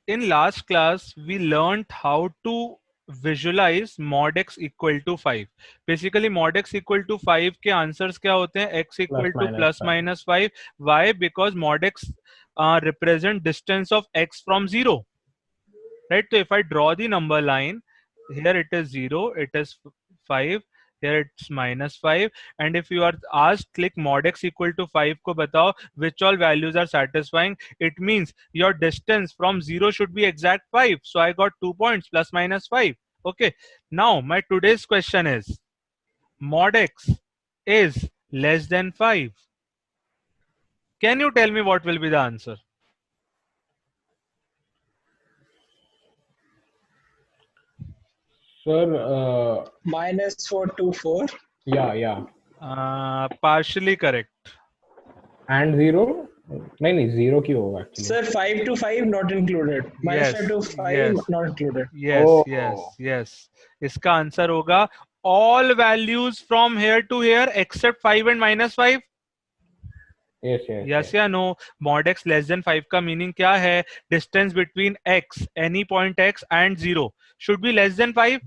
in last class we learned how to visualize mod x equal to 5. Basically mod x equal to 5 के answers क्या होते हैं? x Plus equal to minus plus 5. minus 5. Why? Because mod x represent distance of x from 0, right? So if I draw the number line, here it is 0, it is 5, here it's minus 5, and if you are asked click mod x equal to 5 ko batao which all values are satisfying, it means your distance from 0 should be exact 5. So I got 2 points plus minus 5. Okay, now my today's question is mod x is less than 5. Can you tell me what will be the answer? Sir, -424. yeah. Partially correct. And 0? नहीं 0 क्यों होगा actually? Sir, 5 to 5 not included. Yes, -5 to 5 yes. not included. Yes, Oh. yes. इसका answer होगा all values from here to here except 5 and -5. Yes या no? Mod x less than 5 का meaning क्या है? Distance between x, any point x and 0 should be less than 5.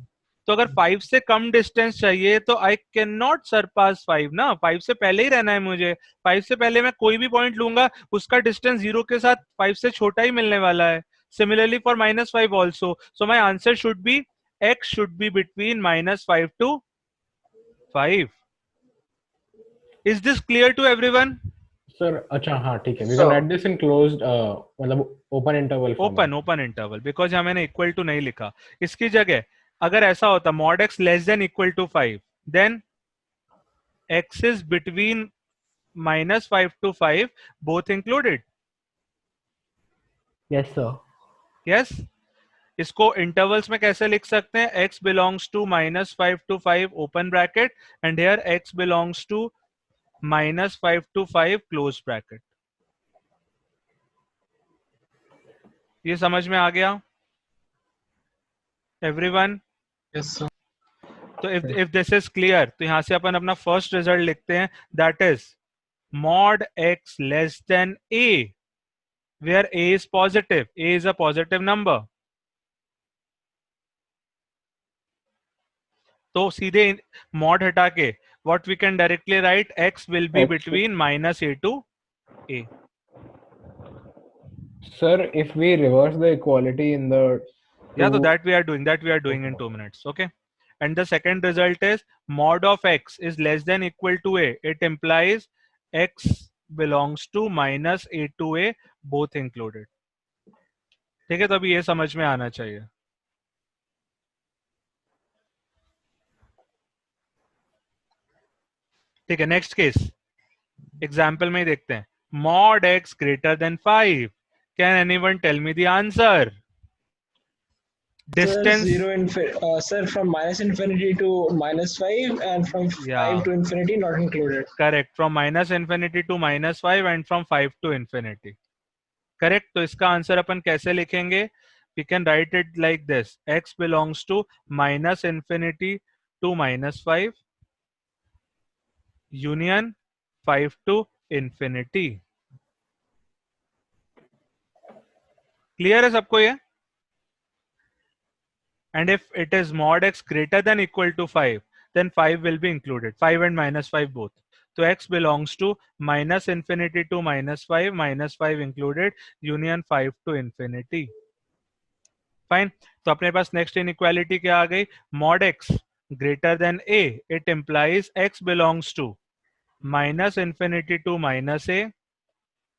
तो अगर 5 से कम distance चाहिए तो आई कैन नॉट सरपास 5 ना, 5 से पहले ही रहना है मुझे. 5 से पहले मैं कोई भी पॉइंट लूंगा उसका डिस्टेंस 0 के साथ 5 से छोटा ही मिलने वाला है. Similarly for -5 also. So my answer should be x should be between -5 to 5. Is this clear to everyone? Sir, अच्छा हाँ ठीक है. We can write this in closed मतलब open interval format. Open interval, because यहाँ मैंने equal to नहीं लिखा. इसकी जगह अगर ऐसा होता mod x less than equal to 5, then x is between -5 to 5 both included. Yes sir. Yes. इसको इंटरवल्स में कैसे लिख सकते हैं? x belongs to -5 to 5 open bracket and here x belongs to -5 to 5 close bracket. ये समझ में आ गया everyone? Yes, sir. तो if this is clear तो यहां से अपन अपना फर्स्ट रिजल्ट लिखते हैं, that is mod x less than a, where a is positive, a is a positive number. तो सीधे mod हटा के what we can directly write, x will be between -a to a. Sir, if we reverse the equality in the Yeah, so that we are doing in 2 minutes. Okay, and the second result is mod of x is less than equal to a. It implies x belongs to -a to a both included. ठीक है, तो अभी ये समझ में आना चाहिए. ठीक है, नेक्स्ट केस एग्जाम्पल में ही देखते हैं. mod x greater than 5. Can anyone tell me the answer? Distance. Sir, from -infinity to -5 and from 5 to infinity not included. Correct. From -infinity to -5 and from 5 to infinity. Correct. तो इसका answer अपन कैसे लिखेंगे? We can write it like this. X belongs to -infinity to -5 union 5 to infinity. Clear है सबको ये? And if it is mod x greater than equal to 5, then 5 will be included. 5 and -5 both. So x belongs to -infinity to -5, -5 included, union 5 to infinity. Fine. तो अपने पास next inequality क्या आ गई? Mod x greater than a. It implies x belongs to -infinity to -a,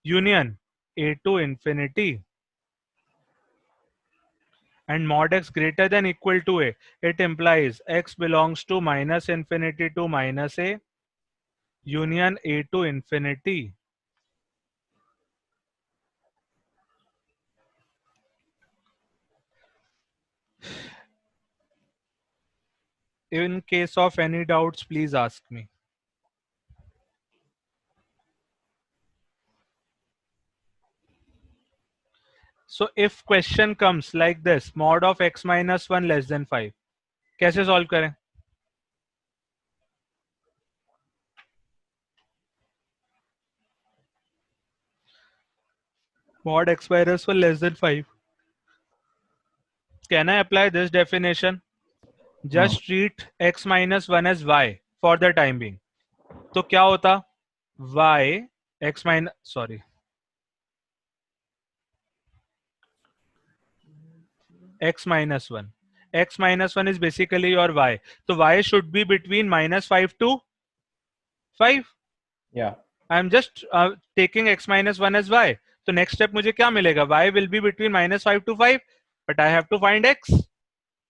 union a to infinity. And mod x greater than equal to a, it implies x belongs to -infinity to -a, union a to infinity. In case of any doubts, please ask me. So if question comes like this, mod of x minus 1 less than 5, कैसे solve करें? Mod x minus 1 less than 5. can I apply this definition? Just treat x minus 1 as y for the time being. तो क्या होता? y x minus, sorry, x minus 1. X minus 1 is basically your y. So y should be between -5 to 5. Yeah. I am just taking x minus 1 as y. तो next step मुझे क्या मिलेगा? y will be between -5 to 5, but I have to find x.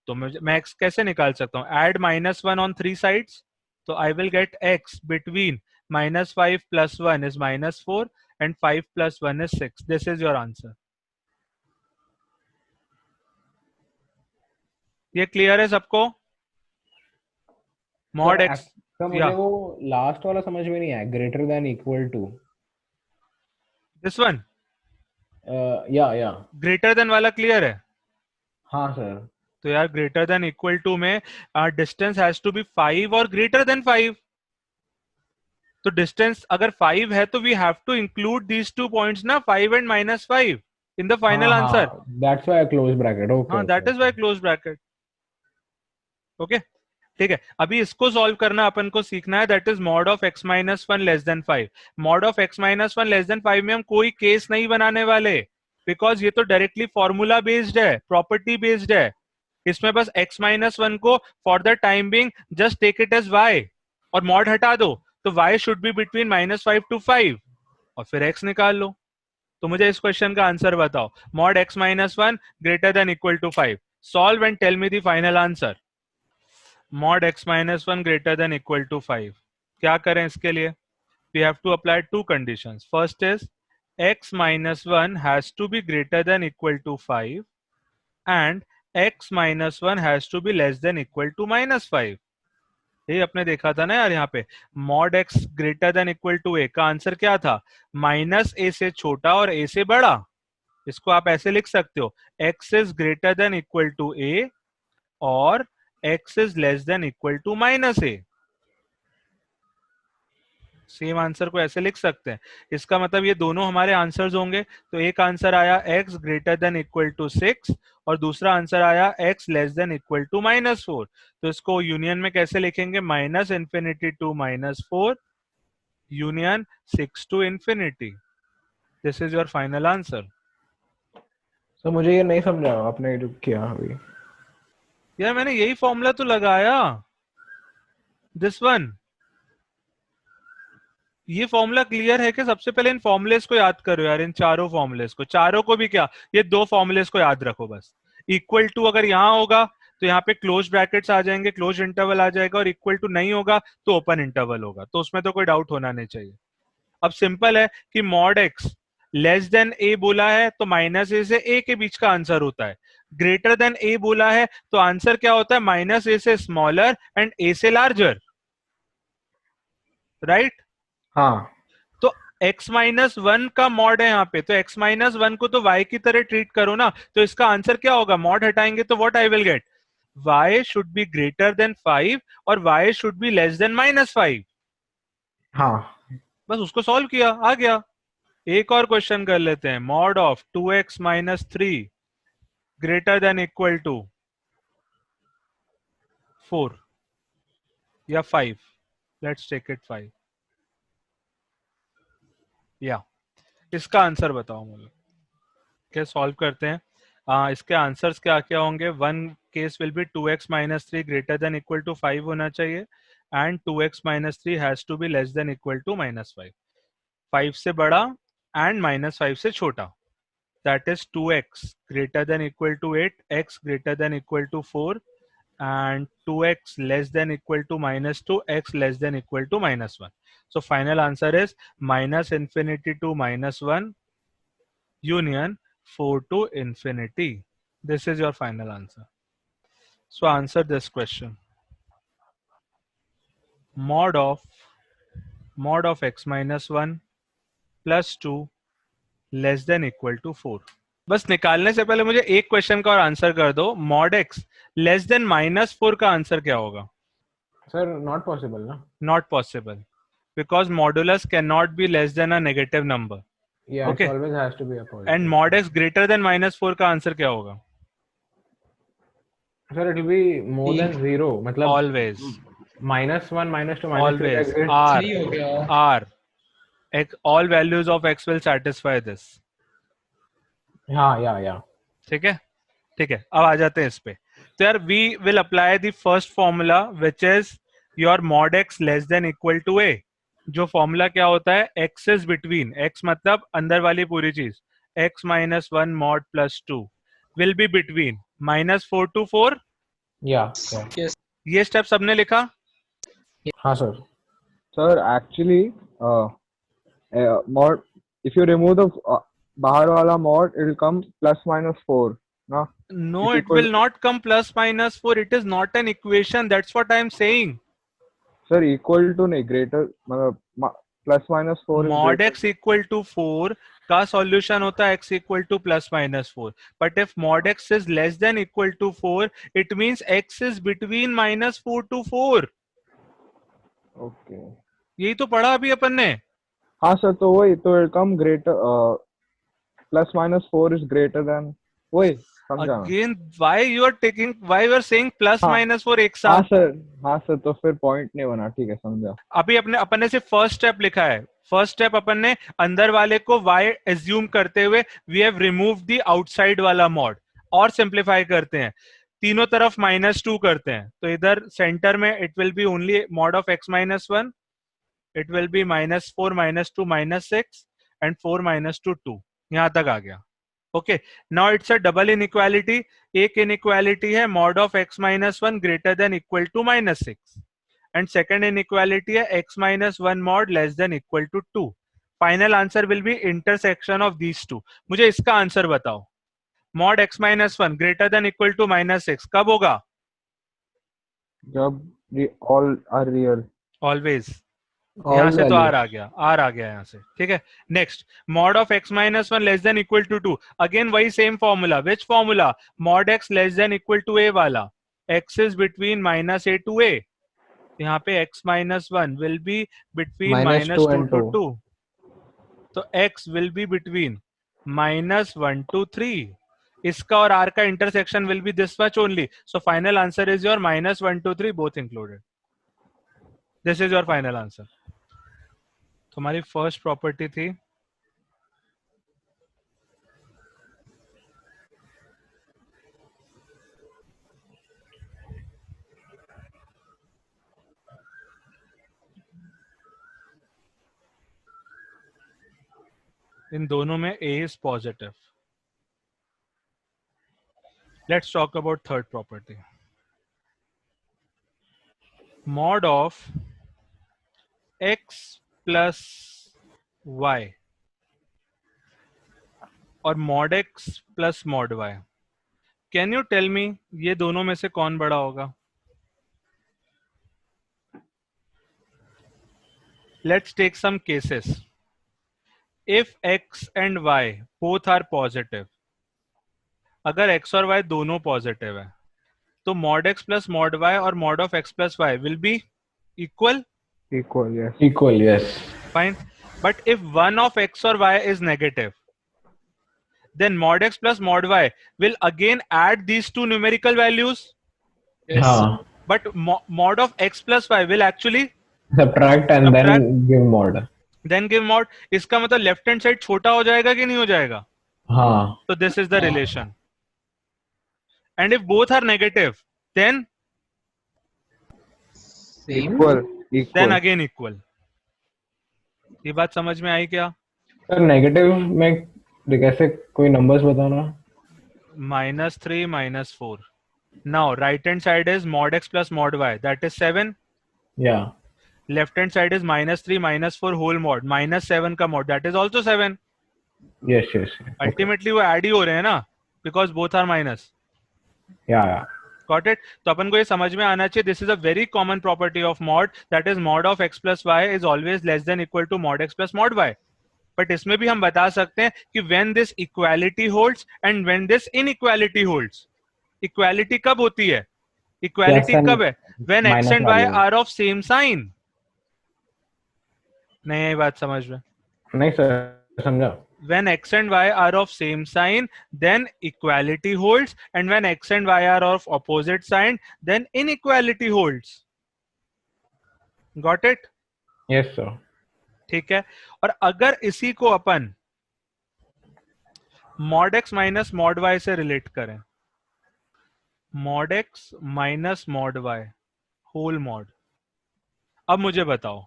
तो मैं x कैसे निकाल सकता हूँ? Add -1 on 3 sides. तो I will get x between -5 plus 1 is -4 and 5 plus 1 is 6. This is your answer. ये क्लियर है सबको? मॉड Sir, x तो मुझे वो लास्ट वाला समझ में नहीं आया, greater than equal to. This one या ग्रेटर देन वाला क्लियर है? हाँ सर. तो यार ग्रेटर देन इक्वल टू में डिस्टेंस हैज टू बी 5 और ग्रेटर देन 5. तो डिस्टेंस अगर 5 है तो we have to include these 2 points ना, 5 and -5 in the final answer. That's why close bracket. Okay, हाँ, that is why close bracket. Okay, ठीक है. अभी इसको सॉल्व करना अपन को सीखना है. That is mod of x minus 1 less then 5. Mod of x minus 1 less then 5 में हम कोई केस नहीं बनाने वाले, बिकॉज ये तो डायरेक्टली फॉर्मूला बेस्ड है, प्रॉपर्टी बेस्ड है. इसमें बस x माइनस 1 को for the time being just take it as y और मॉड हटा दो. तो y should be between -5 to 5 और फिर x निकाल लो. तो मुझे इस क्वेश्चन का आंसर बताओ. Mod x minus 1 greater than equal to 5. Solve and tell me the final answer. Mod x minus 1 greater than equal to 5. क्या करें इसके लिए? We have to apply 2 conditions. First is x minus 1 has to be greater than equal to 5 and x minus 1 has to be less than equal to -5. ये अपने देखा था ना यार. यहाँ पे mod x greater than equal to a का answer क्या था? -a से छोटा और a से बड़ा. इसको आप ऐसे लिख सकते हो, x is greater than equal to a और x is less than equal to -a. Same answer को ऐसे लिख सकते हैं. इसका मतलब ये दोनों हमारे आंसर्स होंगे. तो एक आंसर आया x greater than equal to 6 और दूसरा आंसर आया x less than equal to -4. तो इसको यूनियन में कैसे लिखेंगे? -infinity to -4 union 6 to infinity. This is your final answer. तो मुझे ये नहीं समझा आपने जो किया अभी. यार मैंने यही फॉर्मूला तो लगाया, दिस वन. ये फॉर्मूला क्लियर है कि? सबसे पहले इन फॉर्मुलेस को याद करो यार, इन चारों फॉर्मुलेस को. चारों को भी क्या, ये 2 फॉर्मुलेस को याद रखो बस. इक्वल टू अगर यहाँ होगा तो यहाँ पे क्लोज ब्रैकेट्स आ जाएंगे, क्लोज इंटरवल आ जाएगा, और इक्वल टू नहीं होगा तो ओपन इंटरवल होगा. तो उसमें तो कोई डाउट होना नहीं चाहिए. अब सिंपल है कि मॉड एक्स लेस देन ए बोला है तो -a से a के बीच का आंसर होता है. ग्रेटर देन a बोला है तो आंसर क्या होता है? -a से स्मॉलर एंड a से लार्जर. राइट? हाँ. तो x माइनस 1 का मॉड है यहाँ पे, तो x माइनस 1 को तो y की तरह ट्रीट करो ना. तो इसका आंसर क्या होगा? मॉड हटाएंगे तो what I will get? y should B greater then 5 और y should B less then -5. हाँ, बस उसको सॉल्व किया, आ गया. एक और क्वेश्चन कर लेते हैं. Mod of 2x minus 3 greater than equal to 4 या 5. Let's take it 5. या इसका आंसर बताओ मुझे. क्या सॉल्व करते हैं? इसके आंसर्स क्या क्या होंगे? One case will be 2x minus 3 greater than equal to 5 होना चाहिए and 2x minus 3 has to be less than equal to -5. 5 से बड़ा एंड -5 से छोटा. That is 2x greater than equal to 8, x greater than equal to 4 and 2x less than equal to -2, x less than equal to -1. So final answer is -infinity to -1 union 4 to infinity. This is your final answer. So answer this question. Mod of x minus 1 plus 2 less than equal to 4. बस निकालने से पहले मुझे एक question का और answer कर दो. मॉड एक्स लेस देन -4 का आंसर क्या होगा? सर नॉट पॉसिबल ना. Not possible because modulus can not be less then a negative number. Yeah, Okay. it always has to be a positive. And mod x greater than -4 का answer क्या होगा? Sir, it will be more than 0. मतलब always -1, -2, -3 always exists. r 3 हो गया. r all values of x will satisfy this. हाँ, yeah. ठीक है, ठीक है. अब आ जाते हैं इस पे. तो यार we will apply the first formula which is your mod x less than equal to a. जो फॉर्मूला क्या होता है, x is between, x मतलब अंदर वाली पूरी चीज, x -1 mod +2 will be between -4 to 4. Yeah. Yes. ये स्टेप सबने लिखा? हाँ sir. Sir, actually, mod, if you remove the bahar wala mod, it will come +-4. No? No, Is it equal- will not come +-4. It is not an equation. That's what I am saying. Sir, equal to नहीं, greater, मतलब +-4 is Mod greater. x equal to 4 का solution होता है x equal to +-4. But if mod x is less than equal to 4, it means x is between -4 to 4. Okay. यही तो पढ़ा अभी अपन ने. हाँ sir, तो वही, तो it come greater, +-4 is greater than, वही समझा मैं. Again, why you are saying +-4 एक हाँ साथ? सर, तो फिर पॉइंट नहीं बना. ठीक है, समझा. अभी अपन ने सिर्फ फर्स्ट स्टेप लिखा है. फर्स्ट स्टेप अपन ने अंदर वाले को y एज्यूम करते हुए we have remove the outside वाला मॉड और सिंप्लीफाई करते हैं. तीनों तरफ -2 करते हैं, तो इधर सेंटर में it will be only mod of x -1. It will be -4 -2 -6 and 4 -2 2. यहां तक आ गया. Okay, now it's a double inequality. एक इनइक्वालिटी है mod of x -1 greater than equal to -6 and second inequality है x -1 mod less than equal to 2. Final answer will be intersection of these two. मुझे इसका answer बताओ. Mod x -1 greater than equal to -6 कब होगा? जब all are real. Always. यहां से तो आर आ गया यहां से. ठीक है, next mod of x -1 less than equal to 2. Again वही same formula. Which formula? Mod x less than equal to a वाला. x is between -a to a. यहाँ पे x -1 will be between -2 to 2. तो x will be between -1 to 3. इसका और r का intersection will be this much only. So final answer is your -1 to 3 both included. This is your final answer. तो हमारी first property थी इन दोनों में a is positive. Let's talk about third property. Mod of x plus y और mod x plus mod y. Can you tell me ये दोनों में से कौन बड़ा होगा? Let's take some cases. If x and y both are positive, अगर x और y दोनों पॉजिटिव है तो mod x plus mod y और mod of x plus y will be equal. Equal, yes. Fine. But if one of x or y is negative, then mod x plus mod y will again add these two numerical values. Yes. हाँ. But mod of x plus y will actually Subtract and Subtract. then give mod. then give mod. इसका मतलब left hand side छोटा हो जाएगा कि नहीं हो जाएगा? हाँ. So this is the relation. And if both are negative, then Same. then again equal. ये बात समझ में आई क्या? सर नेगेटिव में कैसे कोई नंबर्स बताना? -3 -4. Now right hand side is mod x plus mod y, that is 7. Yeah. Left hand side is -3 -4 whole mod, -7 का mod, that is also 7. Yes. Ultimately वो add ही हो रहे हैं ना, because both are minus. Yeah. Got it? तो अपन को ये समझ में आना चाहिए. This is a very common property of mod, that is mod of x plus y is always less than equal to mod x plus mod y. But इसमें भी हम बता सकते हैं कि when this equality holds and when this inequality holds. Equality कब होती है? Equality Yes, कब है? When x minus and y value. are of same sign. नहीं ये बात समझ में? नहीं सर समझा. when x and y are of same sign, then equality holds, and when x and y are of opposite sign, then inequality holds. Got it? Yes sir. ठीक है. और अगर इसी को अपन mod x minus mod y से relate करें, mod x minus mod y whole mod, अब मुझे बताओ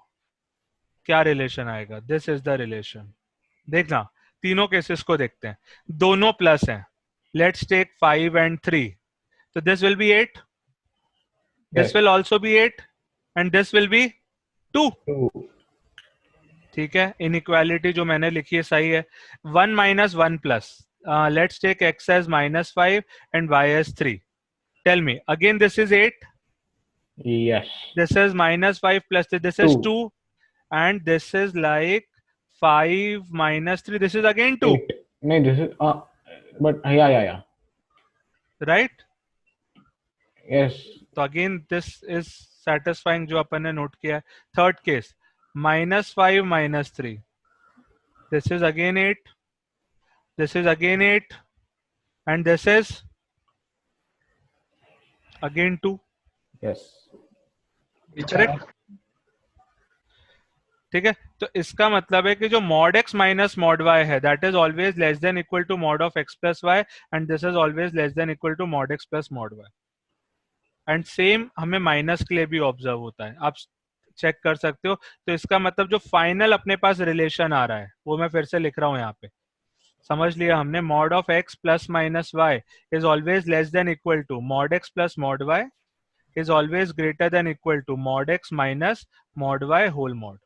क्या रिलेशन आएगा. This is the relation. देखना, तीनों केसेस को देखते हैं. दोनों प्लस हैं. Let's take 5 and 3. तो this will be 8, this Yes. Will also be 8, and this will be 2. 2. ठीक है. इनइक्वालिटी जो मैंने लिखी है सही है. 1 minus 1 plus, let's take x as -5 and y as 3. Tell me again, this is 8, Yes. this is -5 plus this is 2, 2. and this is like 5 minus 3, this is again 2. 8. No, this is but yeah. Right? Yes. So again this is satisfying जो अपन ने note किया. Third case, -5 minus 3, this is again 8, this is again 8, and this is again 2. Yes. Correct? ठीक है. तो इसका मतलब है कि जो mod x minus mod y है, that is always less than equal to mod of x plus y, and this is always less than equal to mod x plus mod y. And same हमें minus के लिए भी observe होता है, आप check कर सकते हो. तो इसका मतलब जो फाइनल अपने पास रिलेशन आ रहा है वो मैं फिर से लिख रहा हूं यहाँ पे. समझ लिया हमने, mod of x plus minus y is always less than equal to mod x plus mod y is always greater than equal to mod x minus mod y whole mod.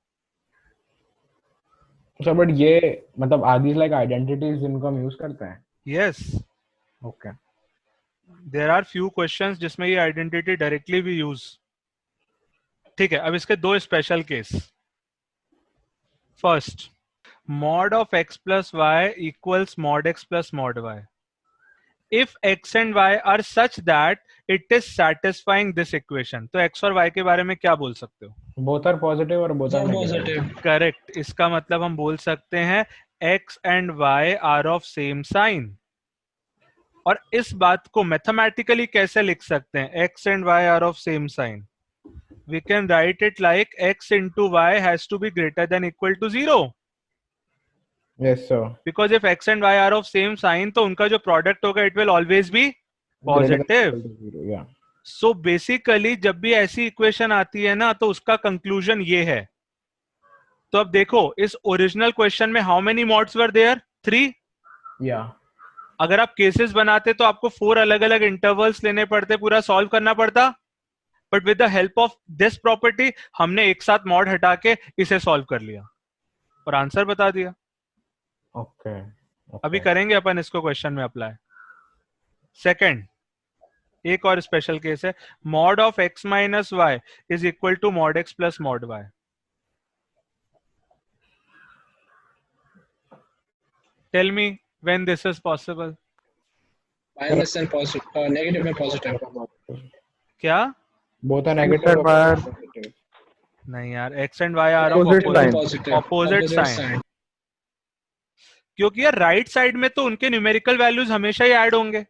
So but ये मतलब are these like identities जिनको हम use करते हैं? Yes. Okay. There are few questions जिसमें ये identity directly भी use. ठीक है. अब इसके दो special case. First, mod of x plus y equals mod x plus mod y if x and y are such that it is satisfying this equation. तो x और y के बारे में क्या बोल सकते हो? Both are positive और both are negative. करेक्ट. इसका मतलब हम बोल सकते हैं x and y are of same sign. और इस बात को मैथमेटिकली कैसे लिख सकते हैं? x and y are of same sign. We can write it like x into y has to be greater than equal to 0. Yes sir. Because if x and y are of same sign, तो उनका जो product होगा it will always be positive. Yeah. So basically जब भी ऐसी equation आती है ना, तो उसका कंक्लूजन ये है. तो अब देखो, इस ओरिजिनल क्वेश्चन में how many mods were there? 3. Yeah. अगर आप केसेस बनाते तो आपको 4 अलग अलग इंटरवल्स लेने पड़ते, पूरा सॉल्व करना पड़ता. But with the help of this property हमने एक साथ मॉड हटा के इसे सॉल्व कर लिया और आंसर बता दिया. Okay. अभी करेंगे अपन इसको क्वेश्चन में अप्लाई. सेकंड, एक और स्पेशल केस है. mod of x minus y is equal to mod x plus mod y. Tell me when this is possible. Minus and positive, negative में पॉजिटिव. क्या? Both are negative and y are or positive. नहीं यार, x and y are of Opposite sign. opposite sign. क्योंकि यार right side में तो उनके numerical values हमेशा ही ऐड होंगे.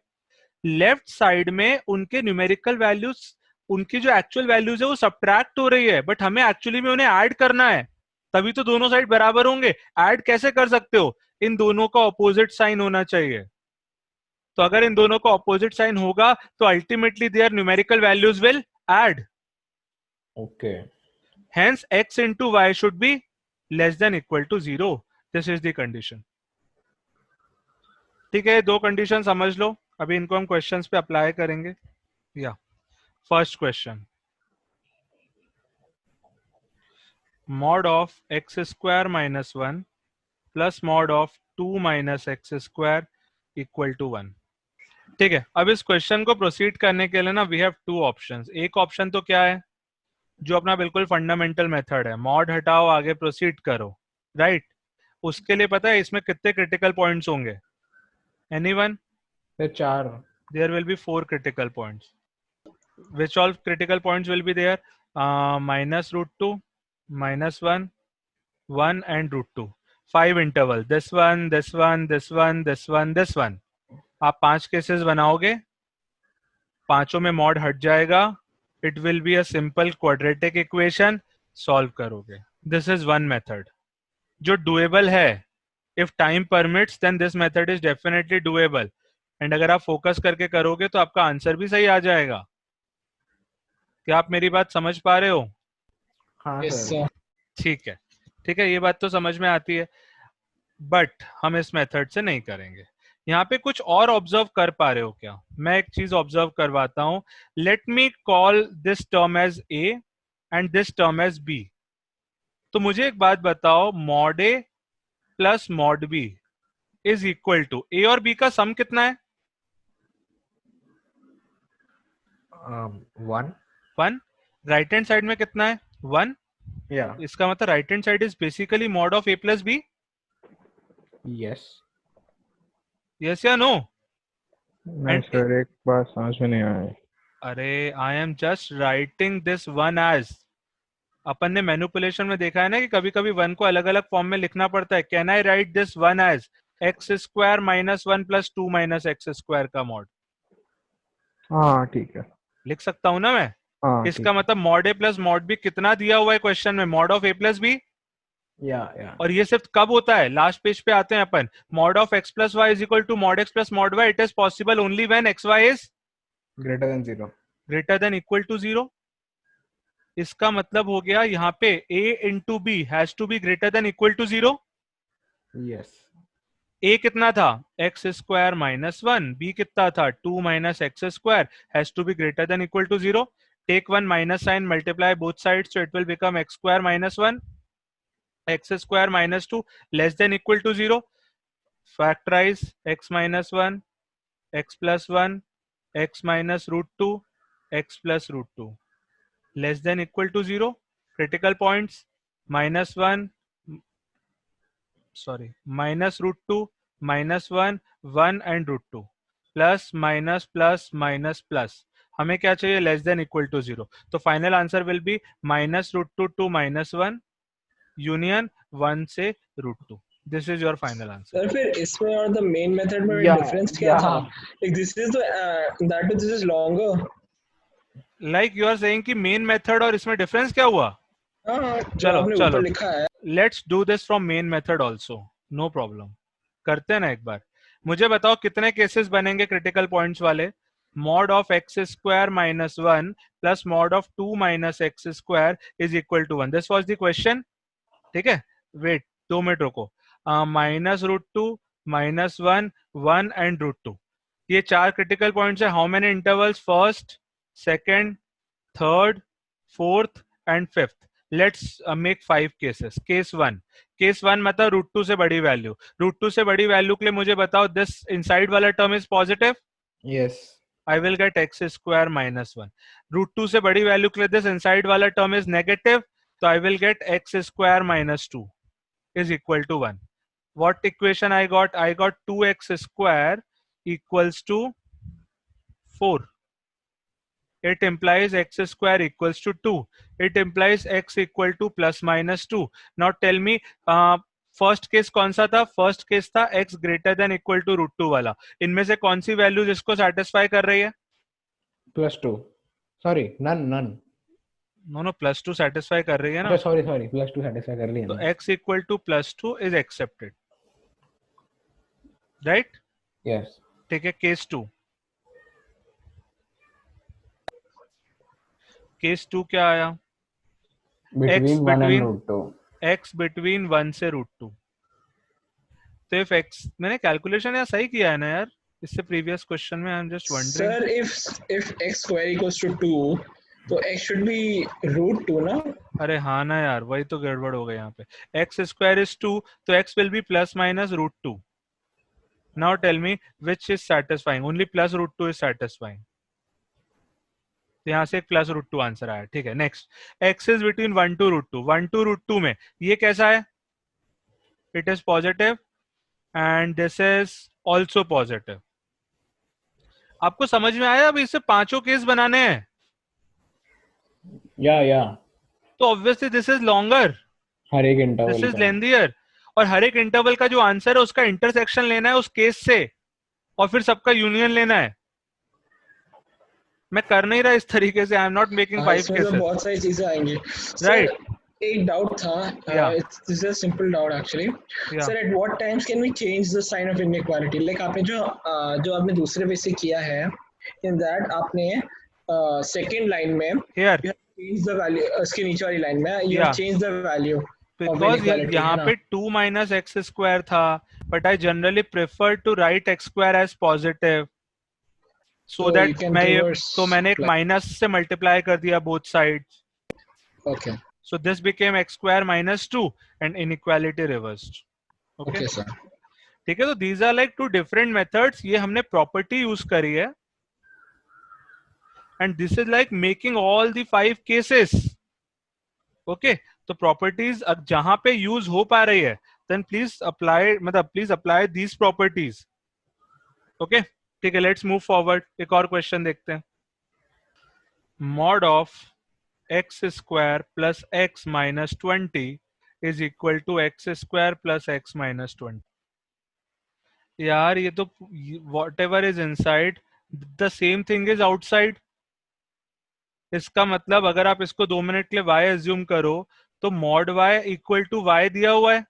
लेफ्ट साइड में उनके न्यूमेरिकल वैल्यूज, उनकी जो एक्चुअल वैल्यूज है वो सब्ट्रैक्ट हो रही है, बट हमें एक्चुअली में उन्हें ऐड करना है, तभी तो दोनों साइड बराबर होंगे. ऐड कैसे कर सकते हो? इन दोनों का ऑपोजिट साइन होना चाहिए. तो अगर इन दोनों का ऑपोजिट साइन होगा तो ultimately their numerical values will add. Okay. Hence x into y should be less than equal to 0. This is the condition. ठीक है, दो कंडीशन समझ लो. अभी इनको हम क्वेश्चंस पे अप्लाई करेंगे. या first question, mod of x square minus 1 plus mod of 2 minus x square equal to 1. ठीक है. अब इस क्वेश्चन को प्रोसीड करने के लिए ना वी हैव टू ऑप्शंस. एक ऑप्शन तो क्या है, जो अपना बिल्कुल फंडामेंटल मेथड है, मॉड हटाओ आगे प्रोसीड करो, राइट? उसके लिए पता है इसमें कितने क्रिटिकल पॉइंट्स होंगे? Anyone? 4. There will be 4 critical points. Which all critical points will be there? -√2, -1, 1 and √2. 5 interval, this one, this one, this one, this one, this one. आप 5 केसेस बनाओगे, पांचों में मॉड हट जाएगा. It will be a simple quadratic equation. Solve करोगे. This is one method जो doable है. If time permits then this method is definitely doable. And अगर आप फोकस करके करोगे तो आपका आंसर भी सही आ जाएगा. क्या आप मेरी बात समझ पा रहे हो? हाँ Yes, सर. sir. ठीक है, ठीक है, ये बात तो समझ में आती है. बट हम इस मेथड से नहीं करेंगे. यहाँ पे कुछ और ऑब्जर्व कर पा रहे हो क्या? मैं एक चीज ऑब्जर्व करवाता हूं. Let me call this term as a and this term as b. तो मुझे एक बात बताओ, mod a plus mod b is equal to a और बी का सम कितना है? 1. 1. राइट हैंड साइड में कितना है? 1. Yeah. इसका मतलब right hand side is basically mod of a plus b. Yes. Yes या नो? नहीं सर, एक बात समझ में नहीं आई. अरे I am just writing this one as. अपन ने मैनिपुलेशन में देखा है ना कि कभी कभी वन को अलग अलग फॉर्म में लिखना पड़ता है. Can I write this one as x square minus 1 plus 2 minus x square का मॉड? हाँ ठीक है. लिख सकता हूं ना मैं? हाँ इसका मतलब mod a plus mod b कितना दिया हुआ है क्वेश्चन में? Mod of a plus b. Yeah. और ये सिर्फ कब होता है? लास्ट पेज पे आते हैं अपन. Mod of x plus y is equal to mod x plus mod y. It is possible only when x y is Greater than 0. Greater than equal to 0. इसका मतलब हो गया यहाँ पे a into b has to be greater than equal to 0. Yes. a कितना था? X square minus 1. b कितना था? 2 minus x square. Has to be greater than equal to 0. Take one minus sign, multiply both sides, so it will become x square minus 1 x square minus 2 less than equal to 0. Factorise x minus 1 x plus 1 x minus root 2 x plus root 2 less than equal to 0. Critical points minus 1 sorry minus root 2 minus 1 1 and root 2 plus minus plus minus plus. हमें क्या चाहिए? Less than equal to 0. तो final answer will be minus root 2 to minus 1 union 1 से root 2. This is your final answer. Sir फिर इसमें और the main method में Yeah, difference क्या yeah. था? Like this is that this is longer. Like you are saying कि main method और इसमें डिफरेंस क्या हुआ? हाँ, जो चलो, आपने चलो. ऊपर लिखा है. Let's do this from main method also. No problem. करते हैं ना एक बार. मुझे बताओ कितने केसेस बनेंगे क्रिटिकल पॉइंट्स वाले? Mod of x square minus 1 plus mod of 2 minus x square is equal to 1. This was the question. ठीक है, वेट 2 मिनट रुको. Minus root 2 minus 1 1 and root 2. ये 4 क्रिटिकल पॉइंट्स है. How many intervals? First, second, third, fourth and fifth. Let's make 5 cases. Case 1 मतलब root 2 से बड़ी value. Root 2 से बड़ी वैल्यू के लिए मुझे बताओ दिस इनसाइड वाला term is positive. Yes. I will get x square minus 1. रूट 2 से बड़ी वैल्यू के लिए दिस इनसाइड वाला टर्म इज नेगेटिव, तो I will get x square minus 2 is equal to 1. What equation I got? I got 2x square equals to 4. It implies x square equals to 2. It implies x equal to plus minus 2. Now tell me, first case कौन सा था? First case था x greater than equal to root 2 वाला. इनमें से कौन सी value जिसको satisfy कर रही है? +2. Sorry, none. No plus 2 satisfy कर रही है ना. Sorry, +2 satisfy कर ली है तो ना. x equal two plus 2 is accepted, right? Yes. ठीक है. केस 2. केस 2 क्या आया? Between 1 and root 2. x between 1 से रूट 2. तो इफ x, मैंने कैलकुलेशन यार सही किया है ना यार इससे प्रीवियस क्वेश्चन में. आई am just wondering. Sir if x square equals to 2, तो x should be root 2 ना? अरे हाँ ना यार, वही तो गड़बड़ हो गई यहाँ पे. x स्क्वायर इज 2, तो x will be plus minus root 2. Now tell me which is satisfying. Only plus root 2 is satisfying. तो यहाँ से एक प्लस रूट 2 आंसर आया. ठीक है. Next, x is between 1 to root 2. 1 to root 2 में ये कैसा है? It is positive and this is also positive. आपको समझ में आया? अभी इससे 5 केस बनाने हैं. Yeah. तो ऑब्वियसली दिस इज लॉन्गर, हर एक इंटरवल दिस इज लेंथियर. और हर एक इंटरवल का जो आंसर है उसका इंटरसेक्शन लेना है उस केस से और फिर सबका यूनियन लेना है। मैं कर नहीं रहा इस तरीके से, आई एम नॉट मेकिंग 5 इसमें तो केसेस, बहुत सारी चीजें आएंगी। राइट? एक डाउट था, Yeah. This is a simple doubt actually sir, at what times can we change the sign of inequality? Like आपने जो आपने दूसरे वे से किया है, इन दैट आपने सेकंड लाइन में हियर चेंज द वैल्यू, उसके नीचे वाली लाइन में you have change the value of because inequality, यहाँ पे 2 माइनस एक्स स्क्वायर था, but I generally prefer to write x square as positive, so that मैं ये, तो मैंने एक माइनस से मल्टीप्लाई कर दिया both sides. Okay, So this became x square minus 2 and inequality reversed. Okay sir. ठीक है, तो these are like two different methods. ये हमने property use करी है and this is like making all the 5 cases. Okay, तो properties अब जहां पे use हो पा रही है then please apply, मतलब please apply these properties. Okay, ठीक है, let's move forward. एक और question देखते हैं। Mod of x square plus x minus 20 is equal to x square plus x minus 20. यार ये तो whatever is inside the same thing is outside. इसका मतलब अगर आप इसको 2 मिनट के लिए y assume करो तो mod y equal to y दिया हुआ है।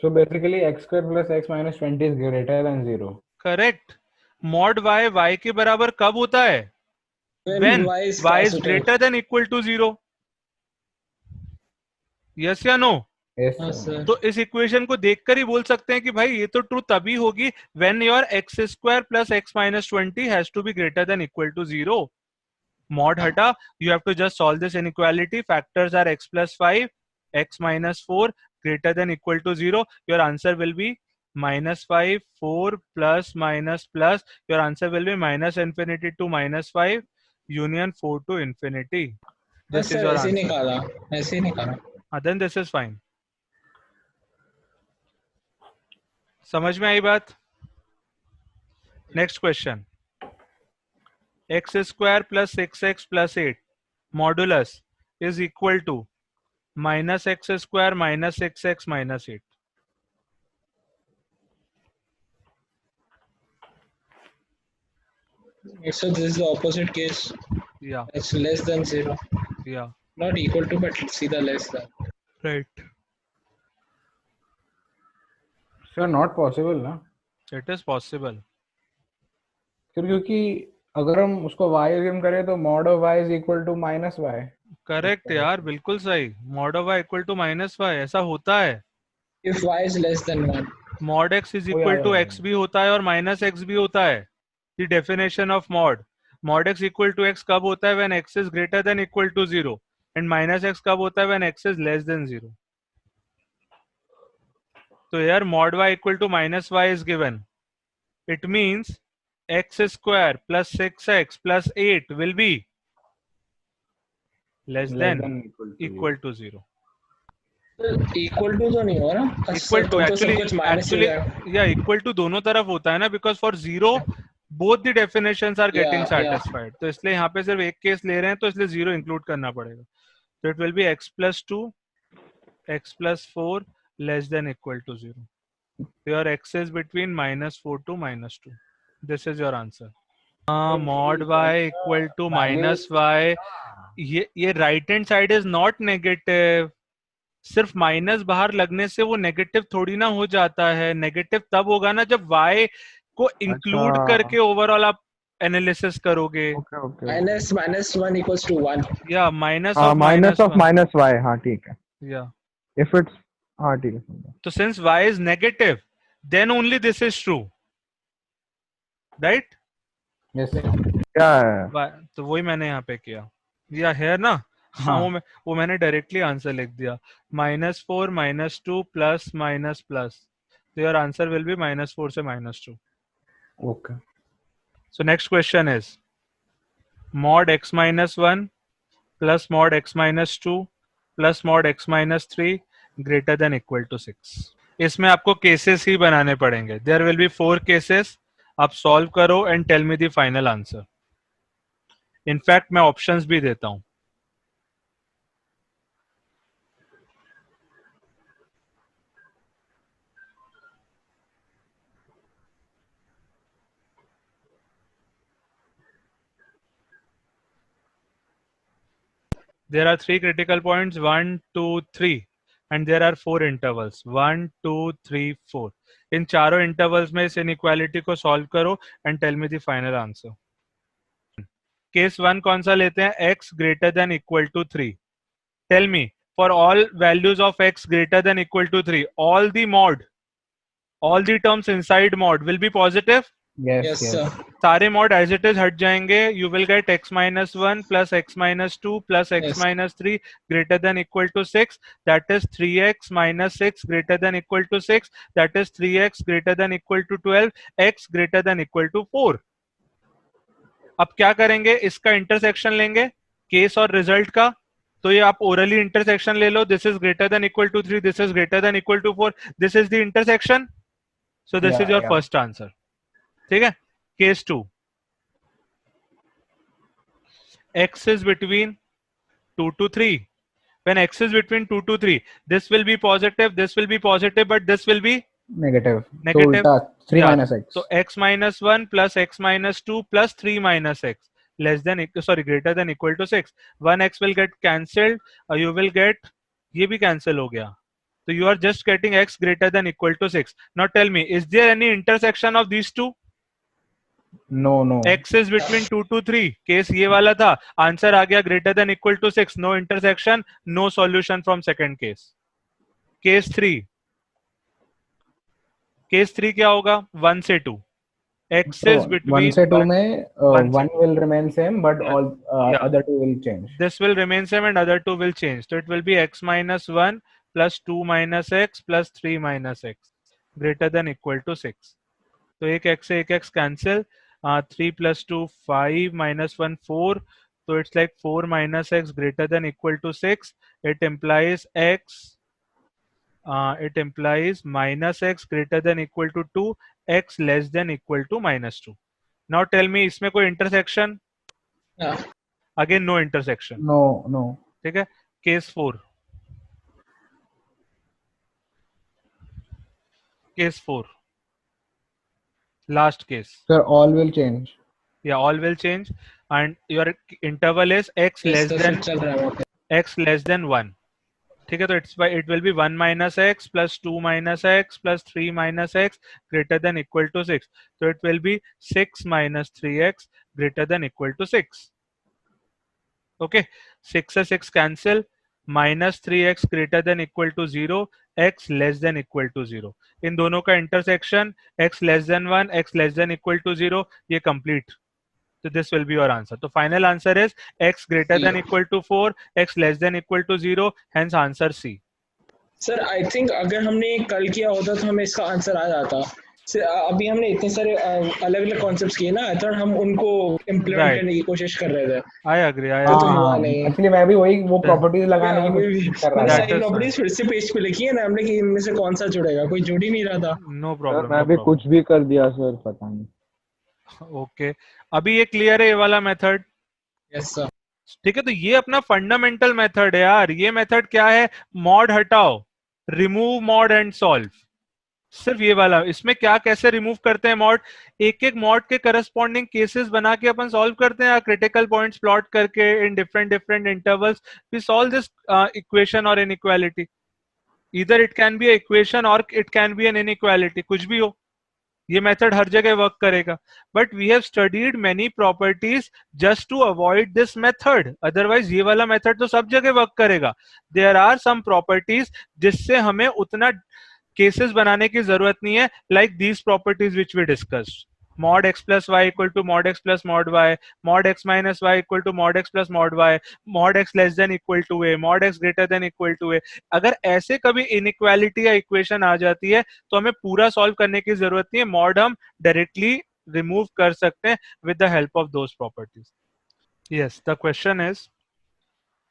So basically x square plus x minus 20 is greater than 0. Correct. mod y y के बराबर कब होता है? When y is greater than equal to 0. Yes या no? Yes, sir. तो इस इक्वेशन को देखकर ही बोल सकते हैं कि भाई ये तो ट्रू तभी होगी when your x square plus x minus 20 has to be greater than equal to 0. Mod हटा, you have to just solve this inequality. Factors are x plus 5, x minus 4 greater than equal to 0. Your answer will be minus 5, 4 plus minus plus. Your answer will be minus infinity to minus 5 union 4 to infinity. This is your answer. ऐसे निकाला। Then this is fine. समझ में आई बात? Next question, x square plus 6x plus 8 modulus is equal to minus x square minus 6x minus 8. So this is the opposite case. Yeah. It's less than 0. Yeah. Not equal to, but see the less than. Right. So not possible ना? It is possible. क्योंकि अगर हम उसको y assume करें तो mod of y is equal to minus y. Correct यार, बिल्कुल सही. mod of y equal to minus y, ऐसा होता है. If y is less than 1. mod x is equal to x भी होता है और minus x भी होता है. The definition of mod x equal to x कब होता है? when x is greater than equal to 0. and minus x कब होता है? when x is less than 0. तो यार mod y equal to minus y is given. It means x square plus 6x plus 8 will be less than equal to 0. Equal to तो नहीं हो ना? Equal to actually yeah, equal to दोनों तरफ होता है ना, because for 0 both the definitions are getting satisfied. तो इसलिए यहाँ पे सिर्फ एक केस ले रहे हैं तो इसलिए 0 इंक्लूड करना पड़ेगा. So it will be x plus 2, x plus 4 less than equal to 0. Your x is between minus 4 to minus 2. This is your answer. Mod y equal to minus y. ये right hand side is not negative. सिर्फ minus बाहर लगने से वो negative थोड़ी ना हो जाता है. नेगेटिव तब होगा ना जब y को इंक्लूड करके ओवरऑल आप एनालिसिस करोगे. minus 1 equals to 1. या माइनस ऑफ माइनस y. हाँ ठीक है. या इफ इट्स, हाँ ठीक है. तो since y is negative then only this is true, right? Yes. क्या? तो वही मैंने यहाँ पे किया. या है ना? हाँ, वो मैंने डायरेक्टली आंसर लिख दिया. -4 -2 प्लस माइनस प्लस. तो योर आंसर विल बी -4 से -2. Okay. So next question is mod x minus 1 plus mod x minus 2 plus mod x minus 3 greater than equal to 6. इसमें आपको केसेस ही बनाने पड़ेंगे. There will be 4 cases. आप solve करो and tell me the final answer. In fact मैं options भी देता हूं. there are 3 critical points, 1 2 3, and there are 4 intervals, 1 2 3 4. इन चारों intervals में इस inequality को solve करो and tell me the final answer. Case 1 कौन सा लेते हैं? x greater than equal to 3. Tell me, for all values of x greater than equal to 3, all the terms inside mod will be positive. Yes, sir. सारे mod as it is हट जाएंगे. You will get x minus 1 plus x minus 2 plus x minus 3 greater than equal to 6. That is 3x minus 6 greater than equal to 6. That is 3x greater than equal to 12. X greater than equal to 4. अब क्या करेंगे? इसका intersection लेंगे case और result का. तो ये आप ओरली इंटरसेक्शन ले लो. This is greater than equal to 3, this is greater than equal to 4, this is the intersection. So this is your first answer. ठीक है. Case 2, x is between 2 to 3. When x is between 2 to 3, this will be positive, this will be positive, but this will be negative. Negative. So 3 Yeah. minus x. So x minus 1 plus x minus 2 plus 3 minus x less than greater than equal to 6. 1x will get cancelled. You will get, ये भी cancel हो गया. So you are just getting x greater than equal to 6. Now tell me, is there any intersection of these two? No. X is between 2 to 3. Case ये वाला था. Answer आ गया greater than equal to 6. No intersection, no solution from second case. Case 3. Case 3 क्या होगा? 1 से 2. X is between 1 से 2 में 1 1 will remain same, but Yeah. all Yeah. other two will change. This will remain same and other two will change. So it will be x minus 1 plus 2 minus x plus 3 minus x greater than equal to 6. तो एक x से एक x cancel. 3 plus 2 5 minus 1 4. So it's like 4 minus x greater than equal to 6. It implies minus x greater than equal to 2, x less than equal to minus 2. Now tell me, इसमें कोई intersection? Yeah. Again no intersection. No. ठीक है. Case 4. Case 4. Last case. Sir, all will change. Yeah, all will change, and your interval is x less than चल रहा है वहाँ पे. x less than 1. ठीक है. तो it will be 1 minus x plus 2 minus x plus 3 minus x greater than equal to 6. So it will be 6 minus 3x greater than equal to 6. Okay. 6 से 6 cancel. Minus 3x greater than equal to 0, x less than equal to 0. इन दोनों का intersection x less than 1, x less than equal to 0, ये complete. So this will be your answer. So final answer is x greater than equal to 4, x less than equal to 0, hence answer C. Sir I think अगर हमने कल किया होता तो हमें इसका answer आ जाता. अभी हमने इतने सारे अलग अलग कॉन्सेप्ट्स किए ना, तो हम उनको इम्प्लीमेंट करने की कोशिश कर रहे थे. I agree. एक्चुअली मैं भी वही वो प्रॉपर्टीज लगाने की कोशिश कर रहा था. सारी प्रॉपर्टीज फिर से पेज पे लिखी है ना हमने कि इनमें से कौन सा जुड़ेगा, कोई जुड़ ही नहीं रहा था. No problem. मैं भी कुछ भी कर दिया सर, पता नहीं. Okay. अभी ये क्लियर है ये वाला मेथड? Yes sir. ठीक है. तो ये अपना फंडामेंटल मेथड है यार. ये मेथड क्या है? मॉड हटाओ, रिमूव मॉड एंड सॉल्व. सिर्फ ये वाला. इसमें क्या कैसे रिमूव करते हैं मॉड? एक एक मॉड के करस्पॉन्डिंग केसेस बना के अपन सॉल्व करते हैं. क्रिटिकल पॉइंट्स प्लॉट करके in different intervals we solve this equation or inequality. Either it can be a equation or it can be an inequality. कुछ भी हो, ये मेथड हर जगह वर्क करेगा. But we have studied many properties just to avoid this method. Otherwise ये वाला method तो सब जगह वर्क करेगा. देयर आर सम प्रॉपर्टीज जिससे हमें उतना केसेस बनाने की जरूरत नहीं है. Like these properties which we discussed. mod x plus y equal to mod x plus mod y, mod x minus y equal to mod x plus mod y, mod x less than equal to a, mod x greater than equal to a. अगर ऐसे कभी inequality या equation आ जाती है तो हमें पूरा solve करने की जरूरत नहीं है. मॉड हम डायरेक्टली रिमूव कर सकते हैं with the help of those properties. Yes, the question is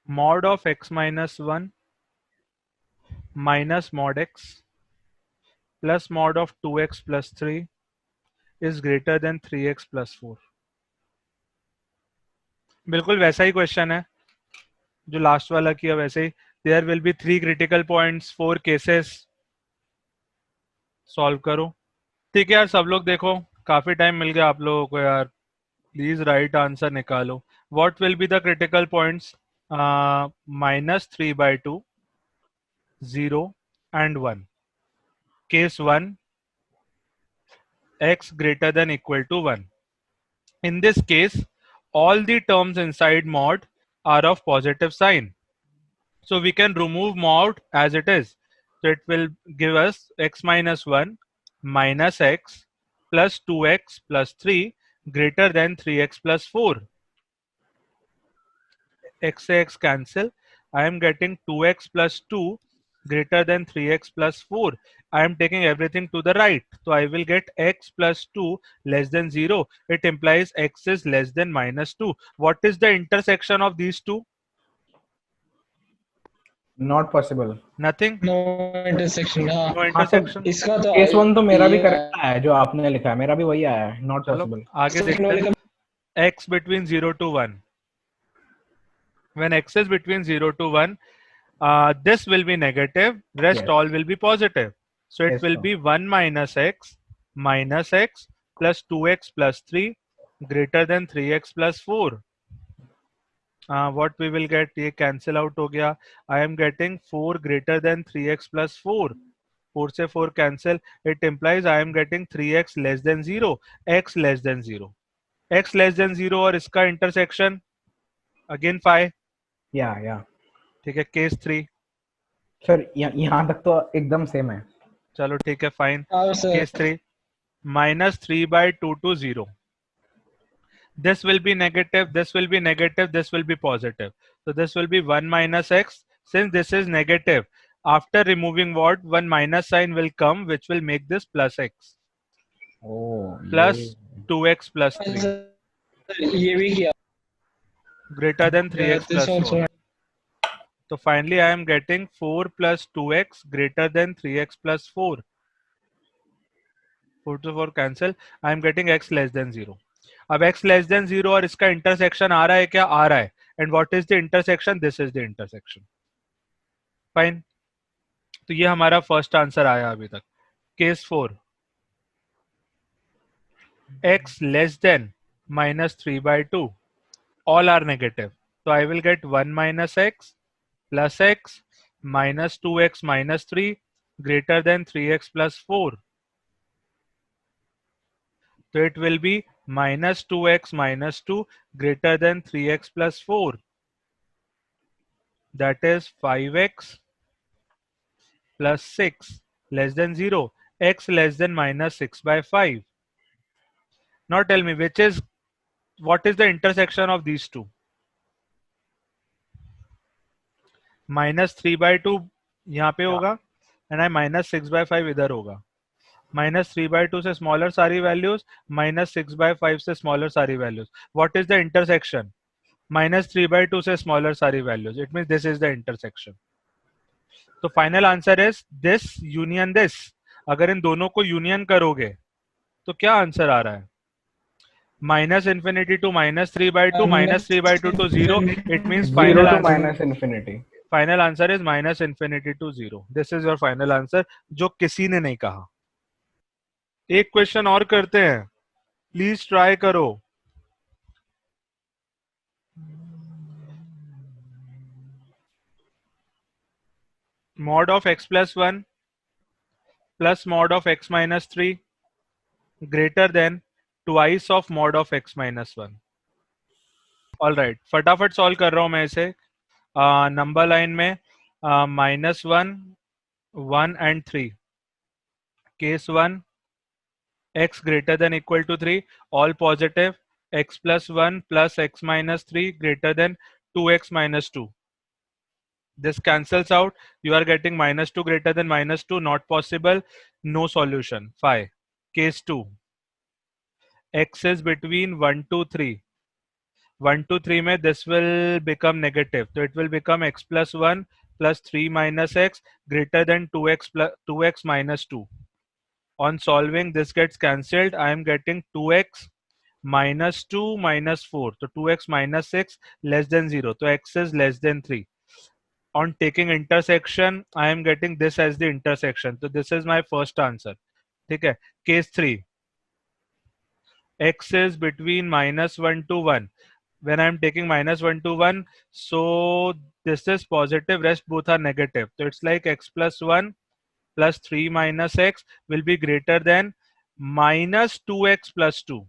mod of x minus 1 minus mod x plus mod of 2x plus 3 is greater than 3x plus 4. बिल्कुल वैसा ही क्वेश्चन है जो last वाला किया, वैसे ही. There will be 3 critical points, 4 cases. Solve करो. ठीक है यार, सब लोग देखो, काफी टाइम मिल गया आप लोगों को यार. प्लीज राइट आंसर निकालो. What will be the critical points? -3/2, 0 and 1. Case 1, x greater than equal to 1. In this case, all the terms inside mod are of positive sign. So we can remove mod as it is. So it will give us x minus 1 minus x plus 2x plus 3 greater than 3x plus 4. X cancel. I am getting 2x plus 2 greater than 3x plus 4. I am taking everything to the right. So I will get x plus 2 less than 0. It implies x is less than minus 2. What is the intersection of these two? Not possible. Nothing. No intersection. हाँ. No intersection. इसका तो case 1 तो मेरा भी ये correct है जो आपने लिखा है, मेरा भी वही आया है. नॉट चलो पॉसिबल. आगे देखते हैं. x between 0 to 1. When x is between 0 to 1, this will be negative, rest Yes. all will be positive. So it Yes, will sir. be 1 minus x plus 2x plus 3 greater than 3x plus 4. What we will get, ये cancel out हो गया. I am getting 4 greater than 3x plus 4. 4 से 4 cancel. It implies I am getting 3x less than 0, x less than 0. x less than 0 और इसका intersection again 5. या ठीक है. Case 3. Sir यहाँ तक तो एकदम सेम है. चलो ठीक है, फाइन. हाँ sir. Case 3 -3/2 to 0. This will be negative, this will be negative, this will be positive. So this will be 1 minus x. Since this is negative, after removing what, one minus sign will come which will make this plus x. Plus 2x plus 3 ये भी किया. greater than 3x This plus also. 4. So finally I am getting 4 plus 2x greater than 3x plus 4. 4 to 4 cancel. I am getting x less than 0. अब x less than 0 और इसका intersection आ रहा है क्या? आ रहा है. And what is the intersection? This is the intersection. Fine. तो ये हमारा first answer आया अभी तक. Case 4. X less than -3/2. All are negative. So I will get 1 minus x plus x minus 2x minus 3 greater than 3x plus 4. So it will be minus 2x minus 2 greater than 3x plus 4. That is 5x plus 6 less than 0. X less than minus 6/5. Now tell me what is the intersection of these two? -3/2 यहाँ पे होगा and I -6/5 इधर होगा. -3/2 से smaller सारी values, -6/5 से smaller सारी values. What is the intersection? -3/2 से smaller सारी values. It means this is the intersection. तो final answer is this union this. अगर इन दोनों को union करोगे तो क्या आंसर आ रहा है? -infinity to -3/2, -3/2 to 0. It means 0 final to answer. minus infinity. Final answer is -infinity to 0. This is your final answer, जो किसी ने नहीं कहा. एक क्वेश्चन और करते हैं. प्लीज ट्राई करो. Mod of x plus 1 plus mod of x minus 3 greater than twice of mod of x minus 1. All right, फटाफट सॉल्व कर रहा हूं मैं इसे. नंबर लाइन में -1, 1 and 3. Case 1, x greater than equal to 3, all positive. X plus 1 plus x minus 3 greater than 2x minus 2. This cancels out. You are getting -2 greater than -2. Not possible. No solution. 5. Case 2. X is between 1 to 3. 1 to 3 mein this will become negative. So it will become x plus 1 plus 3 minus x greater than 2x minus 2. On solving, this gets cancelled. I am getting 2x minus 2 minus 4. So 2x minus 6 less than 0. So x is less than 3. On taking intersection, I am getting this as the intersection. So this is my first answer. Okay. Case 3. X is between -1 to 1. when I'm taking -1 to 1, so this is positive, rest both are negative. So it's like x plus 1 plus 3 minus x will be greater than minus 2x plus 2.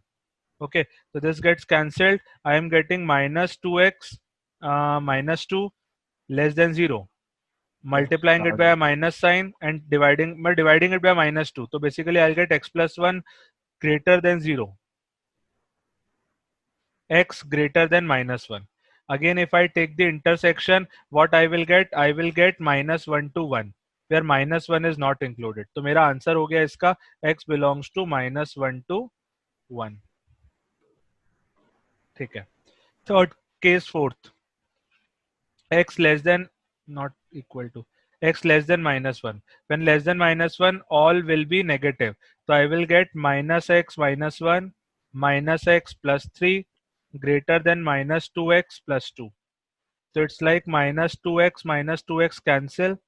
Okay, so this gets cancelled. I am getting minus 2x minus 2 less than 0. Multiplying it by a minus sign and dividing it by minus 2. So basically I'll get x plus 1 greater than 0. X greater than minus 1. Again, if I take the intersection, what I will get? I will get -1 to 1, where -1 is not included. तो मेरा answer हो गया इसका x belongs to -1 to 1. ठीक है. Third case, fourth. X less than not equal to x less than -1. When less than -1, all will be negative. So I will get -x minus 1 minus x plus 3 greater than minus 2x plus 2. So it's like minus 2x cancel.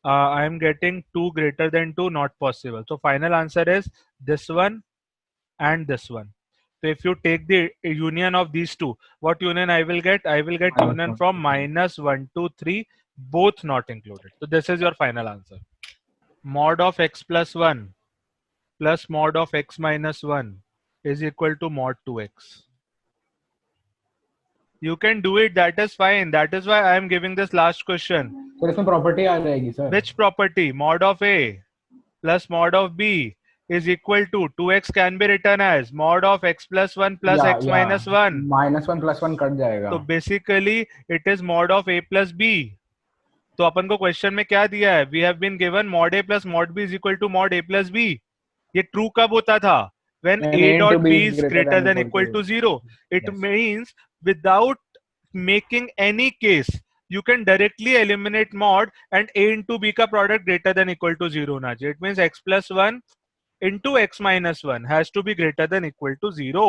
I am getting 2 greater than 2, not possible. So final answer is this one and this one. So if you take the union of these two, what union I will get? I will get union from -1 to 3, both not included. So this is your final answer. Mod of x plus 1 plus mod of x minus 1 is equal to mod 2x. You can do it, that is fine. That is why I am giving this last question. Sir इसमें property आ जाएगी sir. Which property? Mod of A plus mod of B is equal to 2x can be written as mod of x plus 1 plus x minus 1. -1 plus 1 cut जाएगा. So basically it is mod of A plus B. तो अपन को question में क्या दिया है? We have been given mod A plus mod B is equal to mod A plus B. ये true कब होता था? When A dot B is greater than equal to 0. It means without making any case, you can directly eliminate mod and A into B का product greater than equal to 0 होना चाहिए. It means x plus 1 into x minus 1 has to be greater than equal to 0.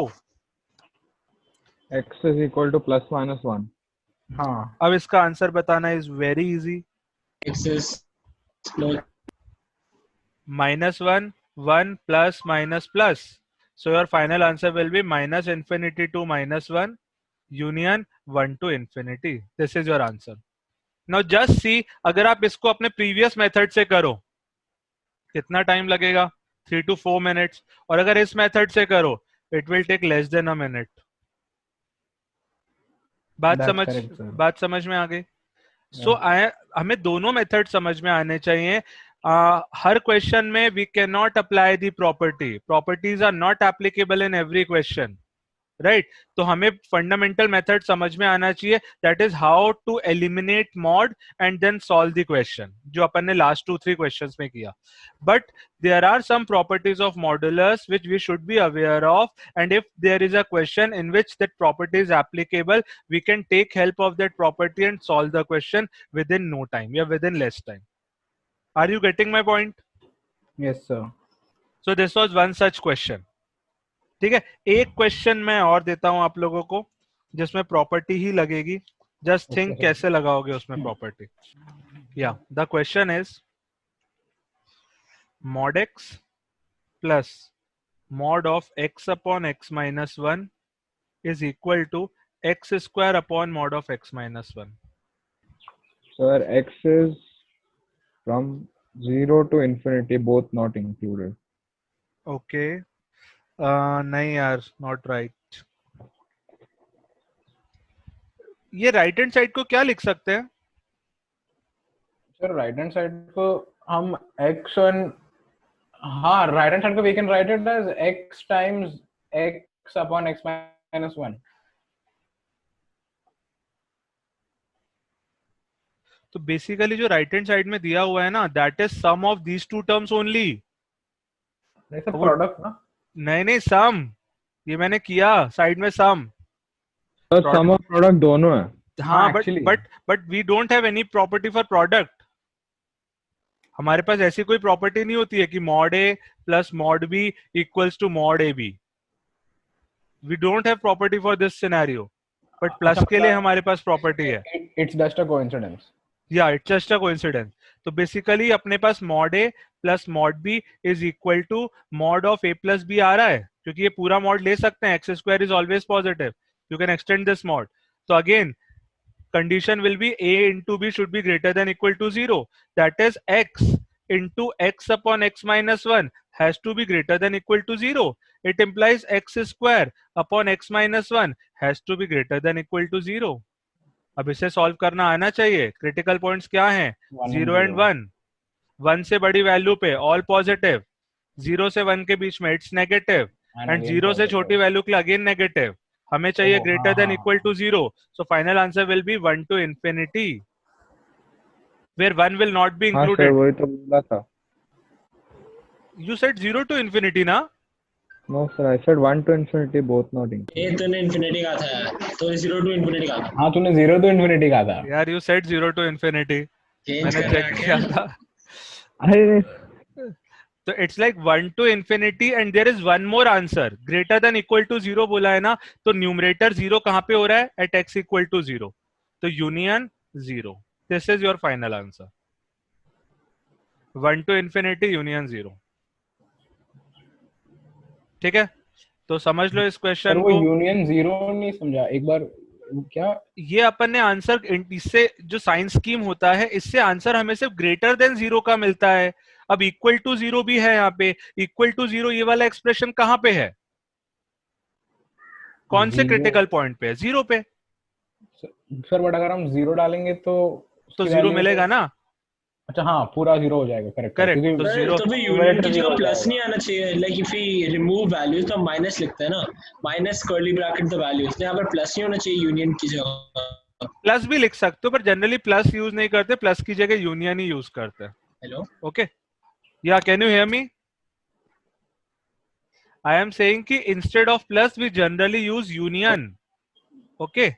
x is equal to plus minus 1. हाँ. अब इसका answer बताना is very easy. x is -1 1 plus minus plus. So your final answer will be minus infinity to minus 1 union 1 to infinity. This is your answer. Now just see, अगर आप इसको अपने previous method से करो कितना time लगेगा? 3 to 4 minutes. और अगर इस मेथड से करो it will take less than a minute. बात समझ में आ गई? So हमें दोनों मेथड समझ में आने चाहिए. हर क्वेश्चन में we cannot apply the property. Properties are not applicable in every question. Right तो हमें फंडामेंटल मेथड समझ में आना चाहिए. That is how to eliminate mod and then solve the question, जो अपन ने लास्ट 2-3 क्वेश्चंस में किया. But there are some properties of modulus which we should be aware of, and if there is a question in which that property is applicable, we can take help of that property and solve the question with in no time या within less time. Are you getting my point? Yes sir. So this was one such question. ठीक है, एक question मैं और देता हूं आप लोगों को जिसमें प्रॉपर्टी ही लगेगी. जस्ट थिंक कैसे लगाओगे उसमें प्रॉपर्टी. या the question is mod x plus mod of x upon x minus 1 is equal to x square upon mod of x minus 1. Sir, x is from 0 to infinity, both not included. Okay. नहीं यार, not right. ये right hand side को क्या लिख सकते हैं? Sir right hand side को हम x1, हाँ राइट हैंड साइड को we can write it as x times x upon x minus 1. तो बेसिकली जो राइट हैंड साइड में दिया हुआ है ना, that is sum of these two terms only. नहीं सर, प्रोडक्ट ना. नहीं सम, ये मैंने किया साइड में सम. सम और प्रोडक्ट दोनों है. हाँ but we don't have any property for product. हमारे पास ऐसी कोई प्रॉपर्टी नहीं होती है कि mod a plus mod b equals to mod ab. We don't have property for this scenario, but plus के लिए हमारे पास प्रॉपर्टी है. It's just a coincidence. या इट्स जस्ट अ कोइंसिडेंस. तो बेसिकली अपने पास mod a plus mod b is equal to mod of a plus b आ रहा है, क्योंकि ये पूरा mod ले सकते हैं. X square is always positive. You can extend this mod. So again, condition will be a into b should be greater than equal to 0. That is x into x upon x minus 1 has to be greater than equal to 0. It implies x square upon x minus 1 has to be greater than equal to 0. अब इसे solve करना आना चाहिए. Critical points क्या हैं? 0 and 1. 1 से बड़ी value पे ऑल पॉजिटिव, 0 से 1 के बीच में इट्स नेगेटिव, एंड 0 से छोटी वैल्यू के लिए अगेन नेगेटिव. हमें चाहिए greater than equal to 0. So final answer will be 1 to infinity, where 1 will not be included. वही तो बोला था. You said 0 to infinity ना? No sir, I said 1 to infinity, both not included. ये तूने infinity कहा था, तो 0 to infinity कहा था. हाँ तूने 0 to infinity कहा था. यार you said 0 to infinity. मैंने चेक किया था. अरे तो it's like 1 to infinity and there is one more answer. Greater than equal to 0 बोला है ना, तो न्यूमरेटर 0 कहाँ पे हो रहा है? At x equal to 0. तो union 0. This is your final answer. 1 to infinity union 0. ठीक है, तो समझ लो इस क्वेश्चन को. यूनियन 0 नहीं समझा एक बार क्या. ये अपन ने आंसर, इससे जो साइन स्कीम होता है इससे आंसर हमें सिर्फ ग्रेटर देन 0 का मिलता है. अब इक्वल टू 0 भी है यहाँ पे. इक्वल टू 0 ये वाला एक्सप्रेशन कहाँ पे है? कौन से क्रिटिकल पॉइंट पे है? 0 पे. सर बट अगर हम 0 डालेंगे तो 0 मिलेगा ना. अच्छा हाँ पूरा 0 हो जाएगा. Correct correct. तो 0 तो भी यूनियन की जगह प्लस नहीं आना चाहिए. Like if we remove values तो माइनस लिखते हैं ना, minus curly bracket the values. यहाँ पर प्लस नहीं होना चाहिए यूनियन की जगह. प्लस भी लिख सकते हो पर जनरली प्लस यूज नहीं करते, प्लस की जगह यूनियन ही यूज करते हैं. हेलो, ओके, या can you hear me? I am saying कि instead of plus we generally use union. Okay.